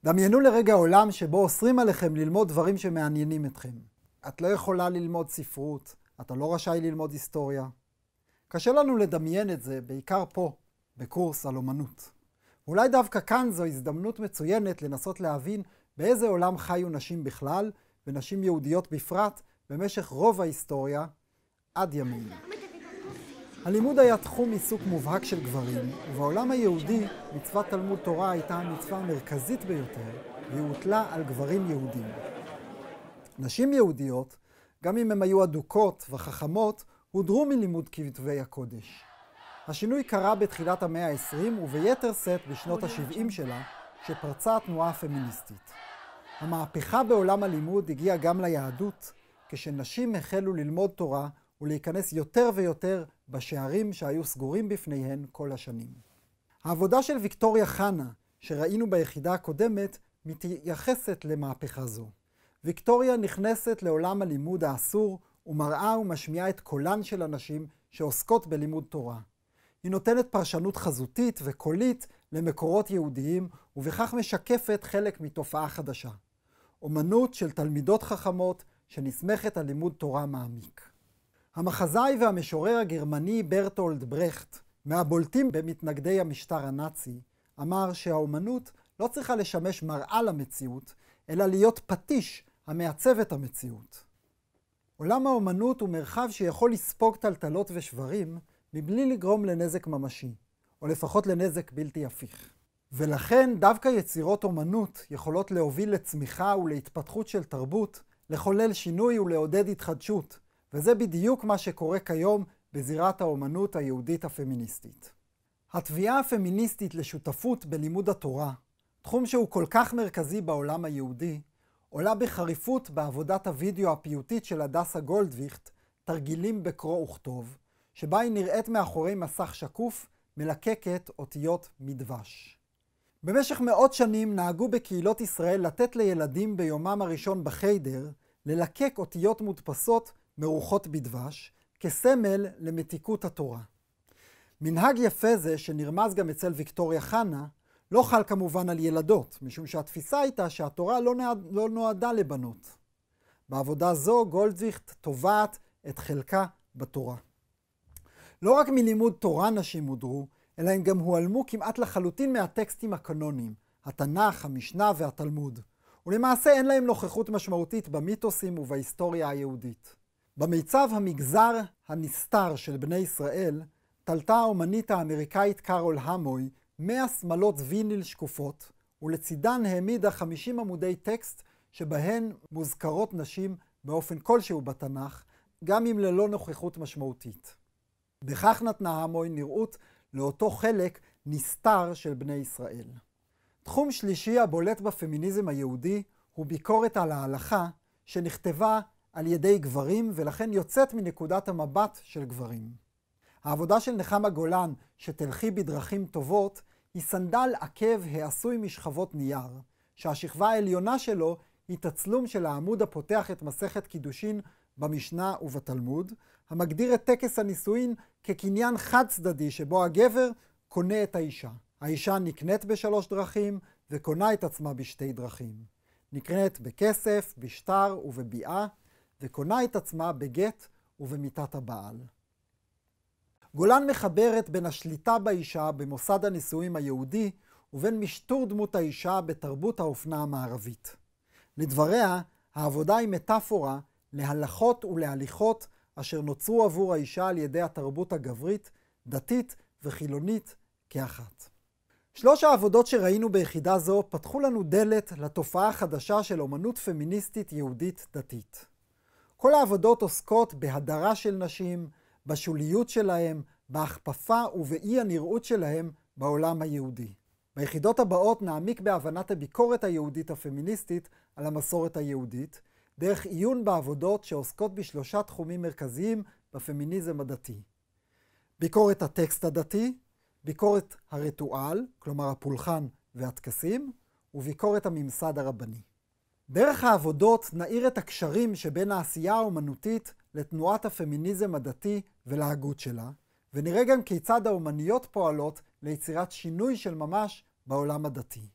דמיינו לרגע עולם שבו אוסרים עליכם ללמוד דברים שמעניינים אתכם. את לא יכולה ללמוד ספרות, אתה לא רשאי ללמוד היסטוריה. קשה לנו לדמיין את זה, בעיקר פה, בקורס על אומנות. אולי דווקא כאן זו הזדמנות מצוינת לנסות להבין באיזה עולם חיו נשים בכלל, ונשים יהודיות בפרט, במשך רוב ההיסטוריה, עד ימינו. הלימוד היה תחום עיסוק מובהק של גברים, ובעולם היהודי מצוות תלמוד תורה הייתה המצווה המרכזית ביותר, והיא הוטלה על גברים יהודים. נשים יהודיות, גם אם הן היו אדוקות וחכמות, הודרו מלימוד כתבי הקודש. השינוי קרה בתחילת המאה ה-20 וביתר שאת בשנות ה-70 שלה, שפרצה התנועה הפמיניסטית. המהפכה בעולם הלימוד הגיעה גם ליהדות, כשנשים החלו ללמוד תורה ולהיכנס יותר ויותר בשערים שהיו סגורים בפניהן כל השנים. העבודה של ויקטוריה חנה, שראינו ביחידה הקודמת, מתייחסת למהפכה זו. ויקטוריה נכנסת לעולם הלימוד האסור ומראה ומשמיעה את קולן של הנשים שעוסקות בלימוד תורה. היא נותנת פרשנות חזותית וקולית למקורות יהודיים, ובכך משקפת חלק מתופעה חדשה. אומנות של תלמידות חכמות שנסמכת על לימוד תורה מעמיק. המחזאי והמשורר הגרמני ברטולד ברכט, מהבולטים במתנגדי המשטר הנאצי, אמר שהאומנות לא צריכה לשמש מראה למציאות, אלא להיות פטיש המעצב את המציאות. עולם האומנות הוא מרחב שיכול לספוג טלטלות ושברים, מבלי לגרום לנזק ממשי, או לפחות לנזק בלתי הפיך. ולכן דווקא יצירות אומנות יכולות להוביל לצמיחה ולהתפתחות של תרבות, לחולל שינוי ולעודד התחדשות, וזה בדיוק מה שקורה כיום בזירת האומנות היהודית הפמיניסטית. התביעה הפמיניסטית לשותפות בלימוד התורה, תחום שהוא כל כך מרכזי בעולם היהודי, עולה בחריפות בעבודת הוידאו הפיוטית של הדסה גולדוויכט, תרגילים בקרוא וכתוב, שבה היא נראית מאחורי מסך שקוף, מלקקת אותיות מדבש. במשך מאות שנים נהגו בקהילות ישראל לתת לילדים ביומם הראשון בחיידר, ללקק אותיות מודפסות מרוחות בדבש, כסמל למתיקות התורה. מנהג יפה זה, שנרמז גם אצל ויקטוריה חנה, לא חל כמובן על ילדות, משום שהתפיסה הייתה שהתורה לא נועדה לבנות. בעבודה זו גולדוויכט תובעת את חלקה בתורה. לא רק מלימוד תורה נשים הודרו, אלא הם גם הועלמו כמעט לחלוטין מהטקסטים הקנוניים, התנ"ך, המשנה והתלמוד, ולמעשה אין להם נוכחות משמעותית במיתוסים ובהיסטוריה היהודית. במיצב המגזר הנסתר של בני ישראל, תלתה האומנית האמריקאית קארול המוי 100 סמלות ויניל שקופות, ולצידן העמידה 50 עמודי טקסט שבהן מוזכרות נשים באופן כלשהו בתנ"ך, גם אם ללא נוכחות משמעותית. בכך נתנה המוי נראות לאותו חלק נסתר של בני ישראל. תחום שלישי הבולט בפמיניזם היהודי הוא ביקורת על ההלכה שנכתבה על ידי גברים ולכן יוצאת מנקודת המבט של גברים. העבודה של נחמה גולן, שתלכי בדרכים טובות, היא סנדל עקב העשוי משכבות נייר, שהשכבה העליונה שלו היא תצלום של העמוד הפותח את מסכת קידושין במשנה ובתלמוד, המגדיר את טקס הנישואין כקניין חד צדדי שבו הגבר קונה את האישה. האישה נקנית בשלוש דרכים וקונה את עצמה בשתי דרכים. נקנית בכסף, בשטר ובביאה, וקונה את עצמה בגט ובמיתת הבעל. גולן מחברת בין השליטה באישה במוסד הנישואים היהודי ובין משטור דמות האישה בתרבות האופנה המערבית. לדבריה, העבודה היא מטאפורה להלכות ולהליכות אשר נוצרו עבור האישה על ידי התרבות הגברית, דתית וחילונית כאחת. שלוש העבודות שראינו ביחידה זו פתחו לנו דלת לתופעה חדשה של אומנות פמיניסטית יהודית דתית. כל העבודות עוסקות בהדרה של נשים, בשוליות שלהם, בהכפפה ובאי הנראות שלהם בעולם היהודי. ביחידות הבאות נעמיק בהבנת הביקורת היהודית הפמיניסטית על המסורת היהודית, דרך עיון בעבודות שעוסקות בשלושה תחומים מרכזיים בפמיניזם הדתי. ביקורת הטקסט הדתי, ביקורת הריטואל, כלומר הפולחן והטקסים, וביקורת הממסד הרבני. דרך העבודות נאיר את הקשרים שבין העשייה האומנותית לתנועת הפמיניזם הדתי ולהגות שלה, ונראה גם כיצד האומניות פועלות ליצירת שינוי של ממש בעולם הדתי.